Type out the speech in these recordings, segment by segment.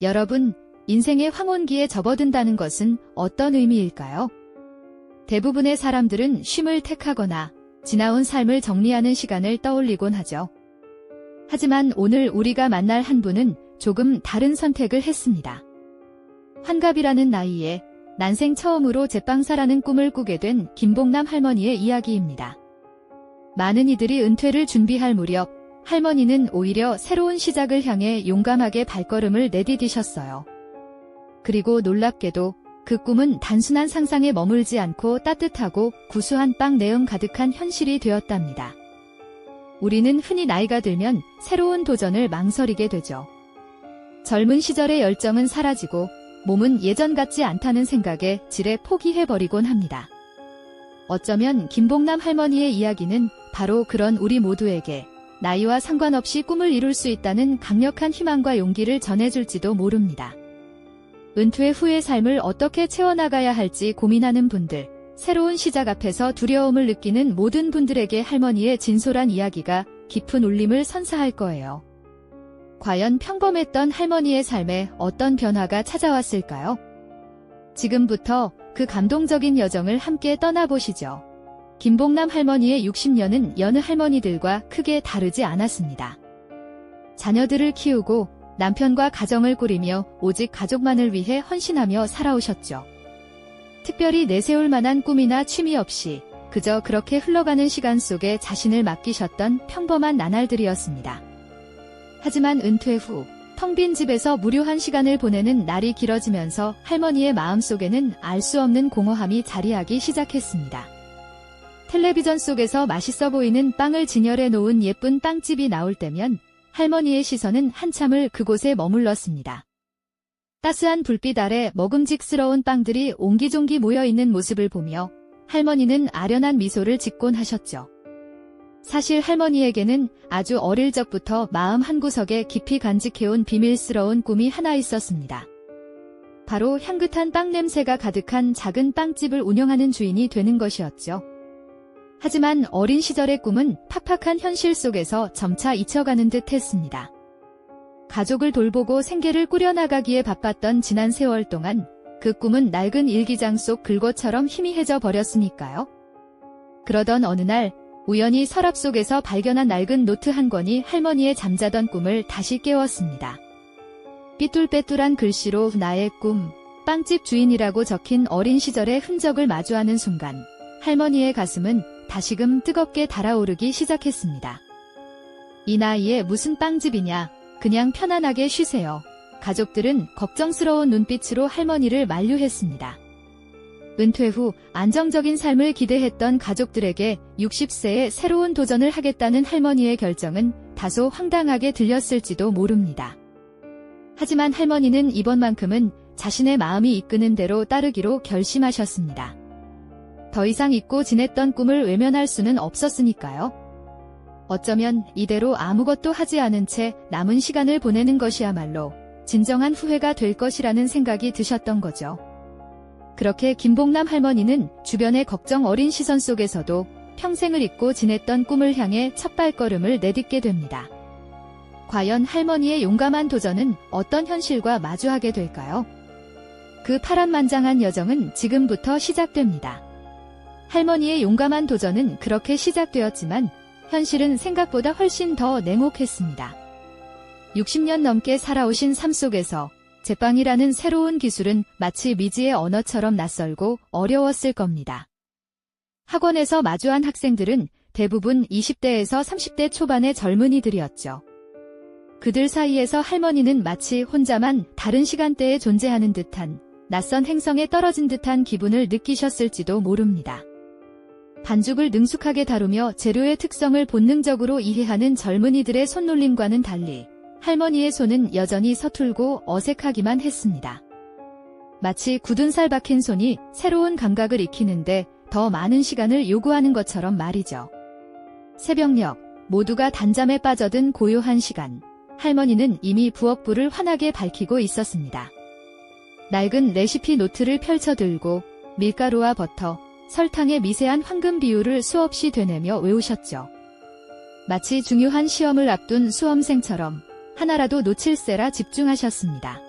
여러분, 인생의 황혼기에 접어든다는 것은 어떤 의미일까요? 대부분의 사람들은 쉼을 택하거나 지나온 삶을 정리하는 시간을 떠올리곤 하죠. 하지만 오늘 우리가 만날 한 분은 조금 다른 선택을 했습니다. 환갑이라는 나이에 난생 처음으로 제빵사라는 꿈을 꾸게 된 김봉남 할머니의 이야기입니다. 많은 이들이 은퇴를 준비할 무렵 할머니는 오히려 새로운 시작을 향해 용감하게 발걸음을 내디디셨어요. 그리고 놀랍게도 그 꿈은 단순한 상상에 머물지 않고 따뜻하고 구수한 빵 내음 가득한 현실이 되었답니다. 우리는 흔히 나이가 들면 새로운 도전을 망설이게 되죠. 젊은 시절의 열정은 사라지고 몸은 예전 같지 않다는 생각에 지레 포기해버리곤 합니다. 어쩌면 김봉남 할머니의 이야기는 바로 그런 우리 모두에게 나이와 상관없이 꿈을 이룰 수 있다는 강력한 희망과 용기를 전해줄지도 모릅니다. 은퇴 후의 삶을 어떻게 채워나가야 할지 고민하는 분들, 새로운 시작 앞에서 두려움을 느끼는 모든 분들에게 할머니의 진솔한 이야기가 깊은 울림을 선사할 거예요. 과연 평범했던 할머니의 삶에 어떤 변화가 찾아왔을까요? 지금부터 그 감동적인 여정을 함께 떠나보시죠. 김봉남 할머니의 60년은 여느 할머니들과 크게 다르지 않았습니다. 자녀들을 키우고 남편과 가정을 꾸리며 오직 가족만을 위해 헌신하며 살아오셨죠. 특별히 내세울 만한 꿈이나 취미 없이 그저 그렇게 흘러가는 시간 속에 자신을 맡기셨던 평범한 나날들이었습니다. 하지만 은퇴 후 텅 빈 집에서 무료한 시간을 보내는 날이 길어지면서 할머니의 마음속에는 알 수 없는 공허함이 자리하기 시작했습니다. 텔레비전 속에서 맛있어 보이는 빵을 진열해 놓은 예쁜 빵집이 나올 때면 할머니의 시선은 한참을 그곳에 머물렀습니다. 따스한 불빛 아래 먹음직스러운 빵들이 옹기종기 모여있는 모습을 보며 할머니는 아련한 미소를 짓곤 하셨죠. 사실 할머니에게는 아주 어릴 적부터 마음 한구석에 깊이 간직해온 비밀스러운 꿈이 하나 있었습니다. 바로 향긋한 빵 냄새가 가득한 작은 빵집을 운영하는 주인이 되는 것이었죠. 하지만 어린 시절의 꿈은 팍팍한 현실 속에서 점차 잊혀가는 듯 했습니다. 가족을 돌보고 생계를 꾸려나가기에 바빴던 지난 세월 동안 그 꿈은 낡은 일기장 속 글것처럼 희미해져 버렸으니까요. 그러던 어느 날 우연히 서랍 속에서 발견한 낡은 노트 한 권이 할머니의 잠자던 꿈을 다시 깨웠습니다. 삐뚤빼뚤한 글씨로 나의 꿈, 빵집 주인이라고 적힌 어린 시절의 흔적을 마주하는 순간 할머니의 가슴은 다시금 뜨겁게 달아오르기 시작했습니다. 이 나이에 무슨 빵집이냐, 그냥 편안하게 쉬세요. 가족들은 걱정스러운 눈빛으로 할머니를 만류했습니다. 은퇴 후 안정적인 삶을 기대했던 가족들에게 60세에 새로운 도전을 하겠다는 할머니의 결정은 다소 황당하게 들렸을지도 모릅니다. 하지만 할머니는 이번만큼은 자신의 마음이 이끄는 대로 따르기로 결심하셨습니다. 더 이상 잊고 지냈던 꿈을 외면할 수는 없었으니까요. 어쩌면 이대로 아무것도 하지 않은 채 남은 시간을 보내는 것이야말로 진정한 후회가 될 것이라는 생각이 드셨던 거죠. 그렇게 김봉남 할머니는 주변의 걱정 어린 시선 속에서도 평생을 잊고 지냈던 꿈을 향해 첫 발걸음을 내딛게 됩니다. 과연 할머니의 용감한 도전은 어떤 현실과 마주하게 될까요? 그 파란만장한 여정은 지금부터 시작됩니다. 할머니의 용감한 도전은 그렇게 시작되었지만 현실은 생각보다 훨씬 더 냉혹했습니다. 60년 넘게 살아오신 삶 속에서 제빵이라는 새로운 기술은 마치 미지의 언어처럼 낯설고 어려웠을 겁니다. 학원에서 마주한 학생들은 대부분 20대에서 30대 초반의 젊은이들이었죠. 그들 사이에서 할머니는 마치 혼자만 다른 시간대에 존재하는 듯한 낯선 행성에 떨어진 듯한 기분을 느끼셨을지도 모릅니다. 반죽을 능숙하게 다루며 재료의 특성을 본능적으로 이해하는 젊은이들의 손놀림과는 달리 할머니의 손은 여전히 서툴고 어색하기만 했습니다. 마치 굳은 살 박힌 손이 새로운 감각을 익히는데 더 많은 시간을 요구하는 것처럼 말이죠. 새벽녘, 모두가 단잠에 빠져든 고요한 시간, 할머니는 이미 부엌불을 환하게 밝히고 있었습니다. 낡은 레시피 노트를 펼쳐들고 밀가루와 버터, 설탕의 미세한 황금 비율을 수없이 되뇌며 외우셨죠. 마치 중요한 시험을 앞둔 수험생처럼 하나라도 놓칠세라 집중하셨습니다.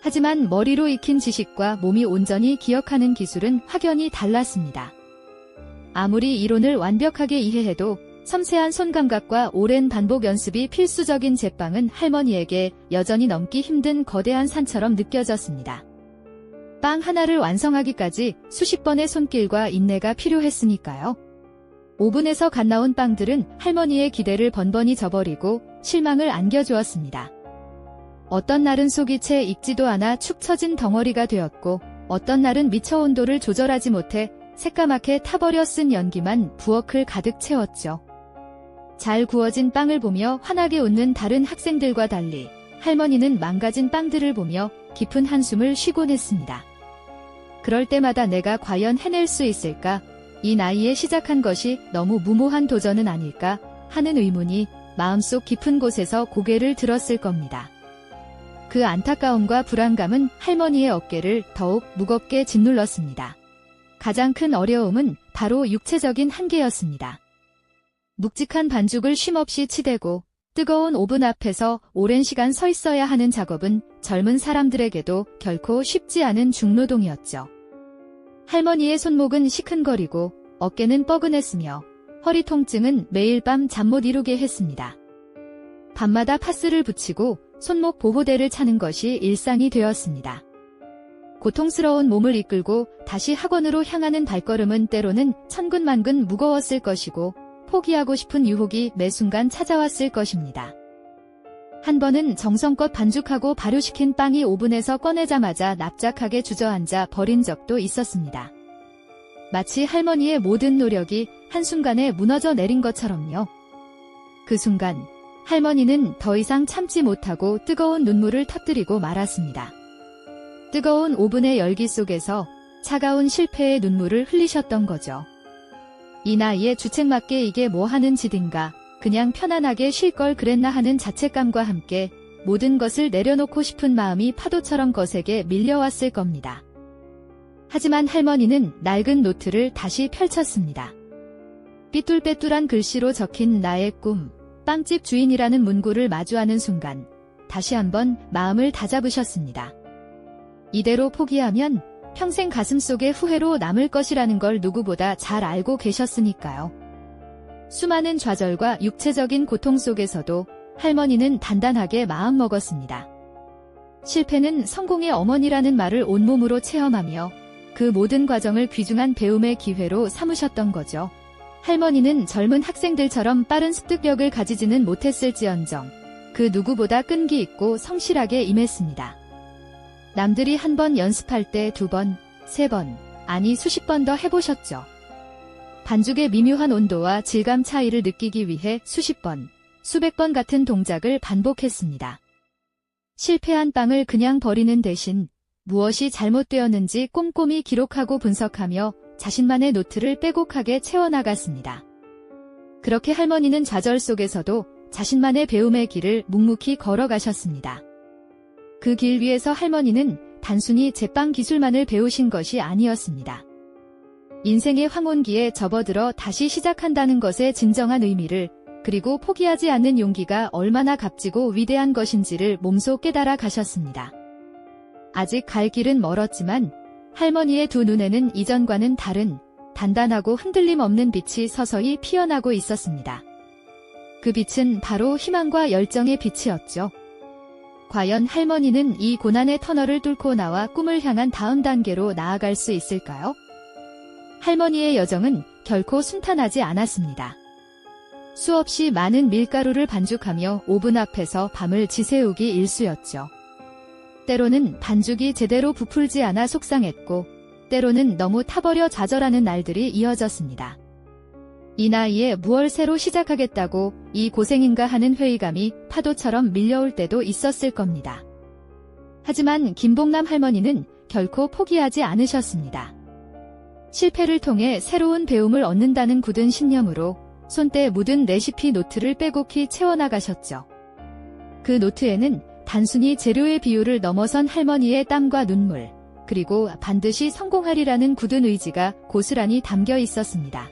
하지만 머리로 익힌 지식과 몸이 온전히 기억하는 기술은 확연히 달랐습니다. 아무리 이론을 완벽하게 이해해도 섬세한 손감각과 오랜 반복 연습이 필수적인 제빵은 할머니에게 여전히 넘기 힘든 거대한 산처럼 느껴졌습니다. 빵 하나를 완성하기까지 수십 번의 손길과 인내가 필요했으니까요. 오븐에서 갓 나온 빵들은 할머니의 기대를 번번이 저버리고 실망을 안겨주었습니다. 어떤 날은 속이 채 익지도 않아 축 처진 덩어리가 되었고, 어떤 날은 미처 온도를 조절하지 못해 새까맣게 타버려 쓴 연기만 부엌을 가득 채웠죠. 잘 구워진 빵을 보며 환하게 웃는 다른 학생들과 달리 할머니는 망가진 빵들을 보며 깊은 한숨을 쉬곤 했습니다. 그럴 때마다 내가 과연 해낼 수 있을까? 이 나이에 시작한 것이 너무 무모한 도전은 아닐까? 하는 의문이 마음속 깊은 곳에서 고개를 들었을 겁니다. 그 안타까움과 불안감은 할머니의 어깨를 더욱 무겁게 짓눌렀습니다. 가장 큰 어려움은 바로 육체적인 한계였습니다. 묵직한 반죽을 쉼없이 치대고 뜨거운 오븐 앞에서 오랜 시간 서 있어야 하는 작업은 젊은 사람들에게도 결코 쉽지 않은 중노동이었죠. 할머니의 손목은 시큰거리고 어깨는 뻐근했으며 허리 통증은 매일 밤 잠 못 이루게 했습니다. 밤마다 파스를 붙이고 손목 보호대를 차는 것이 일상이 되었습니다. 고통스러운 몸을 이끌고 다시 학원으로 향하는 발걸음은 때로는 천근만근 무거웠을 것이고 포기하고 싶은 유혹이 매 순간 찾아왔을 것입니다. 한 번은 정성껏 반죽하고 발효시킨 빵이 오븐에서 꺼내자마자 납작하게 주저앉아 버린 적도 있었습니다. 마치 할머니의 모든 노력이 한순간에 무너져 내린 것처럼요. 그 순간 할머니는 더 이상 참지 못하고 뜨거운 눈물을 터뜨리고 말았습니다. 뜨거운 오븐의 열기 속에서 차가운 실패의 눈물을 흘리셨던 거죠. 이 나이에 주책맞게 이게 뭐 하는 짓인가, 그냥 편안하게 쉴 걸 그랬나 하는 자책감과 함께 모든 것을 내려놓고 싶은 마음이 파도처럼 거세게 밀려왔을 겁니다. 하지만 할머니는 낡은 노트를 다시 펼쳤습니다. 삐뚤빼뚤한 글씨로 적힌 나의 꿈, 빵집 주인이라는 문구를 마주하는 순간 다시 한번 마음을 다잡으셨습니다. 이대로 포기하면 평생 가슴속에 후회로 남을 것이라는 걸 누구보다 잘 알고 계셨으니까요. 수많은 좌절과 육체적인 고통 속에서도 할머니는 단단하게 마음먹었습니다. 실패는 성공의 어머니라는 말을 온몸으로 체험하며 그 모든 과정을 귀중한 배움의 기회로 삼으셨던 거죠. 할머니는 젊은 학생들처럼 빠른 습득력을 가지지는 못했을지언정 그 누구보다 끈기 있고 성실하게 임했습니다. 남들이 한 번 연습할 때 2번, 3번, 아니 수십 번 더 해보셨죠. 반죽의 미묘한 온도와 질감 차이를 느끼기 위해 수십 번, 수백 번 같은 동작을 반복했습니다. 실패한 빵을 그냥 버리는 대신 무엇이 잘못되었는지 꼼꼼히 기록하고 분석하며 자신만의 노트를 빼곡하게 채워나갔습니다. 그렇게 할머니는 좌절 속에서도 자신만의 배움의 길을 묵묵히 걸어가셨습니다. 그 길 위에서 할머니는 단순히 제빵 기술만을 배우신 것이 아니었습니다. 인생의 황혼기에 접어들어 다시 시작한다는 것의 진정한 의미를, 그리고 포기하지 않는 용기가 얼마나 값지고 위대한 것인지를 몸소 깨달아 가셨습니다. 아직 갈 길은 멀었지만 할머니의 두 눈에는 이전과는 다른 단단하고 흔들림 없는 빛이 서서히 피어나고 있었습니다. 그 빛은 바로 희망과 열정의 빛이었죠. 과연 할머니는 이 고난의 터널을 뚫고 나와 꿈을 향한 다음 단계로 나아갈 수 있을까요? 할머니의 여정은 결코 순탄하지 않았습니다. 수없이 많은 밀가루를 반죽하며 오븐 앞에서 밤을 지새우기 일쑤였죠. 때로는 반죽이 제대로 부풀지 않아 속상했고, 때로는 너무 타버려 좌절하는 날들이 이어졌습니다. 이 나이에 무얼 새로 시작하겠다고 이 고생인가 하는 회의감이 파도처럼 밀려올 때도 있었을 겁니다. 하지만 김봉남 할머니는 결코 포기하지 않으셨습니다. 실패를 통해 새로운 배움을 얻는다는 굳은 신념으로 손때 묻은 레시피 노트를 빼곡히 채워나가셨죠. 그 노트에는 단순히 재료의 비율을 넘어선 할머니의 땀과 눈물, 그리고 반드시 성공하리라는 굳은 의지가 고스란히 담겨 있었습니다.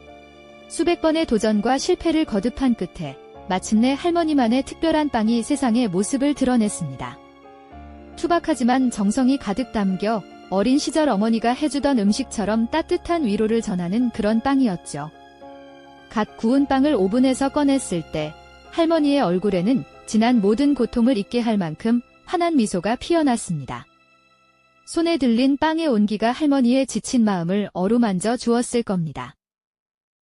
수백 번의 도전과 실패를 거듭한 끝에 마침내 할머니만의 특별한 빵이 세상의 모습을 드러냈습니다. 투박하지만 정성이 가득 담겨 어린 시절 어머니가 해주던 음식처럼 따뜻한 위로를 전하는 그런 빵이었죠. 갓 구운 빵을 오븐에서 꺼냈을 때 할머니의 얼굴에는 지난 모든 고통을 잊게 할 만큼 환한 미소가 피어났습니다. 손에 들린 빵의 온기가 할머니의 지친 마음을 어루만져 주었을 겁니다.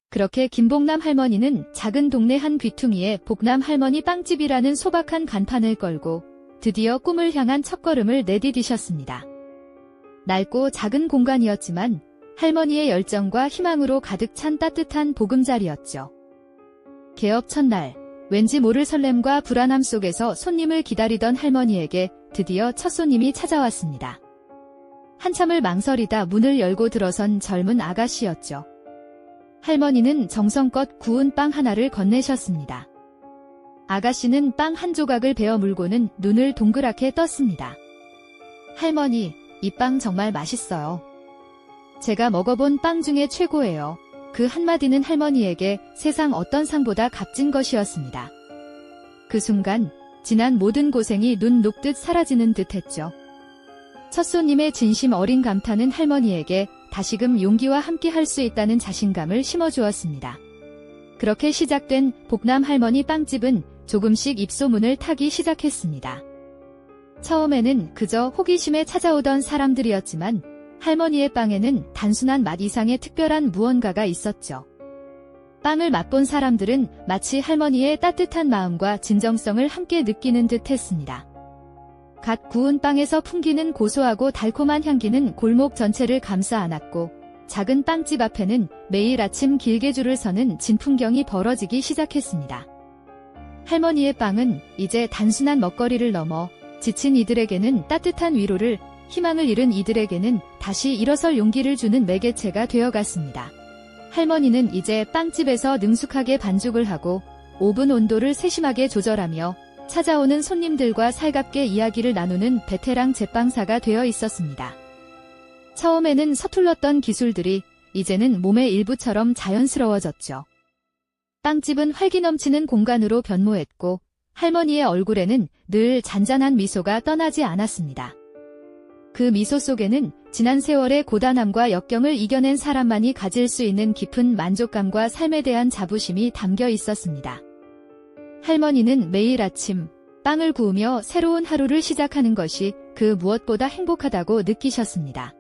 그렇게 김복남 할머니는 작은 동네 한 귀퉁이에 복남 할머니 빵집이라는 소박한 간판을 걸고 드디어 꿈을 향한 첫걸음을 내디디셨습니다. 낡고 작은 공간이었지만 할머니의 열정과 희망으로 가득 찬 따뜻한 보금자리였죠. 개업 첫날, 왠지 모를 설렘과 불안함 속에서 손님을 기다리던 할머니에게 드디어 첫 손님이 찾아왔습니다. 한참을 망설이다 문을 열고 들어선 젊은 아가씨였죠. 할머니는 정성껏 구운 빵 하나를 건네셨습니다. 아가씨는 빵 한 조각을 베어 물고는 눈을 동그랗게 떴습니다. 할머니, 이 빵 정말 맛있어요. 제가 먹어본 빵 중에 최고예요. 그 한마디는 할머니에게 세상 어떤 상보다 값진 것이었습니다. 그 순간 지난 모든 고생이 눈 녹듯 사라지는 듯 했죠. 첫 손님의 진심 어린 감탄은 할머니에게 다시금 용기와 함께 할 수 있다는 자신감을 심어주었습니다. 그렇게 시작된 복남 할머니 빵집은 조금씩 입소문을 타기 시작했습니다. 처음에는 그저 호기심에 찾아오던 사람들이었지만 할머니의 빵에는 단순한 맛 이상의 특별한 무언가가 있었죠. 빵을 맛본 사람들은 마치 할머니의 따뜻한 마음과 진정성을 함께 느끼는 듯 했습니다. 갓 구운 빵에서 풍기는 고소하고 달콤한 향기는 골목 전체를 감싸 안았고 작은 빵집 앞에는 매일 아침 길게 줄을 서는 진풍경이 벌어지기 시작했습니다. 할머니의 빵은 이제 단순한 먹거리를 넘어 지친 이들에게는 따뜻한 위로를, 희망을 잃은 이들에게는 다시 일어설 용기를 주는 매개체가 되어갔습니다. 할머니는 이제 빵집에서 능숙하게 반죽을 하고 오븐 온도를 세심하게 조절하며 찾아오는 손님들과 살갑게 이야기를 나누는 베테랑 제빵사가 되어 있었습니다. 처음에는 서툴렀던 기술들이 이제는 몸의 일부처럼 자연스러워졌죠. 빵집은 활기 넘치는 공간으로 변모했고 할머니의 얼굴에는 늘 잔잔한 미소가 떠나지 않았습니다. 그 미소 속에는 지난 세월의 고단함과 역경을 이겨낸 사람만이 가질 수 있는 깊은 만족감과 삶에 대한 자부심이 담겨 있었습니다. 할머니는 매일 아침 빵을 구우며 새로운 하루를 시작하는 것이 그 무엇보다 행복하다고 느끼셨습니다.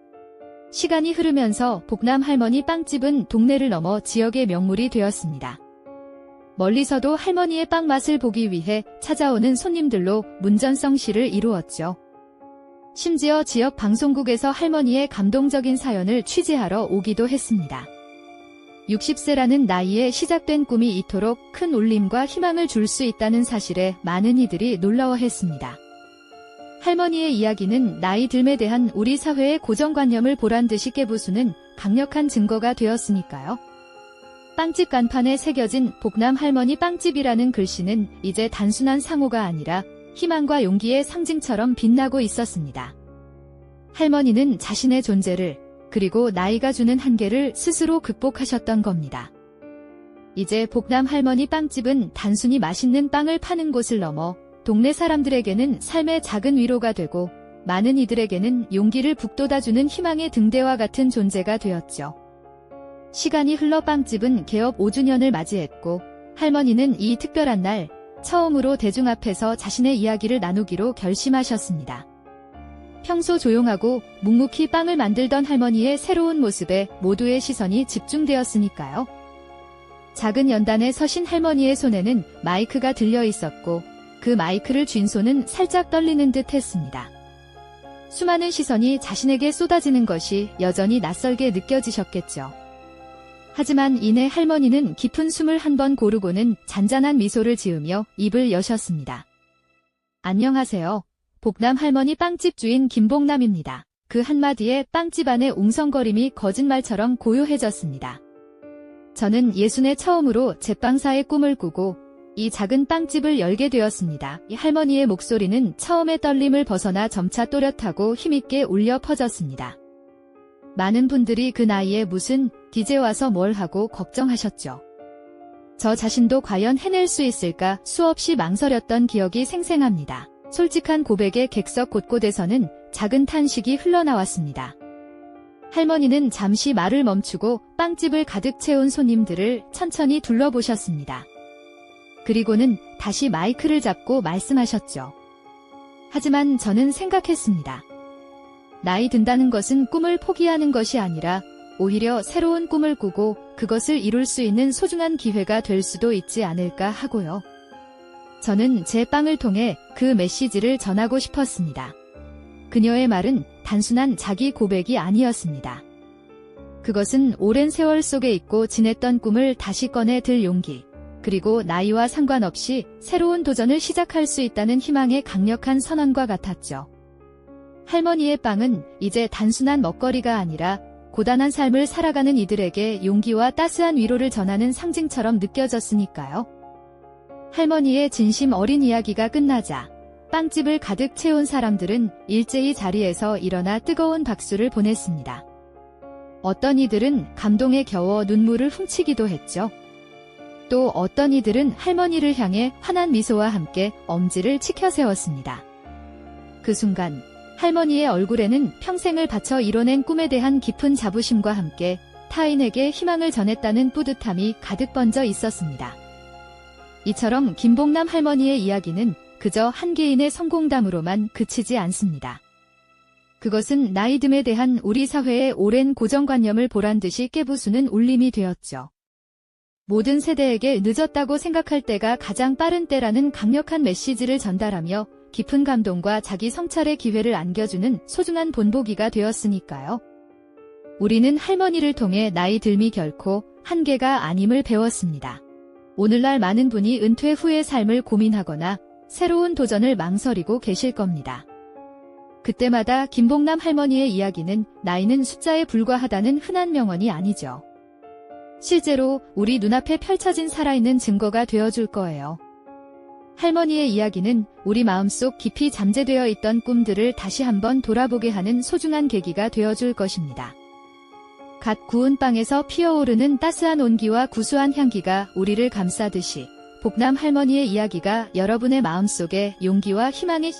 시간이 흐르면서 복남 할머니 빵집은 동네를 넘어 지역의 명물이 되었습니다. 멀리서도 할머니의 빵 맛을 보기 위해 찾아오는 손님들로 문전성시를 이루었죠. 심지어 지역 방송국에서 할머니의 감동적인 사연을 취재하러 오기도 했습니다. 60세라는 나이에 시작된 꿈이 이토록 큰 울림과 희망을 줄 수 있다는 사실에 많은 이들이 놀라워했습니다. 할머니의 이야기는 나이 듦에 대한 우리 사회의 고정관념을 보란듯이 깨부수는 강력한 증거가 되었으니까요. 빵집 간판에 새겨진 복남 할머니 빵집이라는 글씨는 이제 단순한 상호가 아니라 희망과 용기의 상징처럼 빛나고 있었습니다. 할머니는 자신의 존재를, 그리고 나이가 주는 한계를 스스로 극복하셨던 겁니다. 이제 복남 할머니 빵집은 단순히 맛있는 빵을 파는 곳을 넘어 동네 사람들에게는 삶의 작은 위로가 되고 많은 이들에게는 용기를 북돋아주는 희망의 등대와 같은 존재가 되었죠. 시간이 흘러 빵집은 개업 5주년을 맞이했고 할머니는 이 특별한 날 처음으로 대중 앞에서 자신의 이야기를 나누기로 결심하셨습니다. 평소 조용하고 묵묵히 빵을 만들던 할머니의 새로운 모습에 모두의 시선이 집중되었으니까요. 작은 연단에 서신 할머니의 손에는 마이크가 들려 있었고 그 마이크를 쥔 손은 살짝 떨리는 듯 했습니다. 수많은 시선이 자신에게 쏟아지는 것이 여전히 낯설게 느껴지셨겠죠. 하지만 이내 할머니는 깊은 숨을 한 번 고르고는 잔잔한 미소를 지으며 입을 여셨습니다. 안녕하세요. 복남 할머니 빵집 주인 김복남입니다. 그 한마디에 빵집 안의 웅성거림이 거짓말처럼 고요해졌습니다. 저는 예순에 처음으로 제빵사의 꿈을 꾸고 이 작은 빵집을 열게 되었습니다. 이 할머니의 목소리는 처음의 떨림을 벗어나 점차 또렷하고 힘있게 울려 퍼졌습니다. 많은 분들이 그 나이에 무슨 이제 와서 뭘 하고 걱정하셨죠. 저 자신도 과연 해낼 수 있을까 수없이 망설였던 기억이 생생합니다. 솔직한 고백의 객석 곳곳에서는 작은 탄식이 흘러나왔습니다. 할머니는 잠시 말을 멈추고 빵집을 가득 채운 손님들을 천천히 둘러보셨습니다. 그리고는 다시 마이크를 잡고 말씀하셨죠. 하지만 저는 생각했습니다. 나이 든다는 것은 꿈을 포기하는 것이 아니라 오히려 새로운 꿈을 꾸고 그것을 이룰 수 있는 소중한 기회가 될 수도 있지 않을까 하고요. 저는 제 빵을 통해 그 메시지를 전하고 싶었습니다. 그녀의 말은 단순한 자기 고백이 아니었습니다. 그것은 오랜 세월 속에 잊고 지냈던 꿈을 다시 꺼내 들 용기, 그리고 나이와 상관없이 새로운 도전을 시작할 수 있다는 희망의 강력한 선언과 같았죠. 할머니의 빵은 이제 단순한 먹거리가 아니라 고단한 삶을 살아가는 이들에게 용기와 따스한 위로를 전하는 상징처럼 느껴졌으니까요. 할머니의 진심 어린 이야기가 끝나자 빵집을 가득 채운 사람들은 일제히 자리에서 일어나 뜨거운 박수를 보냈습니다. 어떤 이들은 감동에 겨워 눈물을 훔치기도 했죠. 또 어떤 이들은 할머니를 향해 환한 미소와 함께 엄지를 치켜 세웠습니다. 그 순간 할머니의 얼굴에는 평생을 바쳐 이뤄낸 꿈에 대한 깊은 자부심과 함께 타인에게 희망을 전했다는 뿌듯함이 가득 번져 있었습니다. 이처럼 김봉남 할머니의 이야기는 그저 한 개인의 성공담으로만 그치지 않습니다. 그것은 나이듦에 대한 우리 사회의 오랜 고정관념을 보란듯이 깨부수는 울림이 되었죠. 모든 세대에게 늦었다고 생각할 때가 가장 빠른 때라는 강력한 메시지를 전달하며 깊은 감동과 자기 성찰의 기회를 안겨주는 소중한 본보기가 되었으니까요. 우리는 할머니를 통해 나이 듦이 결코 한계가 아님을 배웠습니다. 오늘날 많은 분이 은퇴 후의 삶을 고민하거나 새로운 도전을 망설이고 계실 겁니다. 그때마다 김봉남 할머니의 이야기는 나이는 숫자에 불과하다는 흔한 명언이 아니죠. 실제로 우리 눈앞에 펼쳐진 살아있는 증거가 되어줄 거예요. 할머니의 이야기는 우리 마음속 깊이 잠재되어 있던 꿈들을 다시 한번 돌아보게 하는 소중한 계기가 되어줄 것입니다. 갓 구운 빵에서 피어오르는 따스한 온기와 구수한 향기가 우리를 감싸듯이 복남 할머니의 이야기가 여러분의 마음속에 용기와 희망의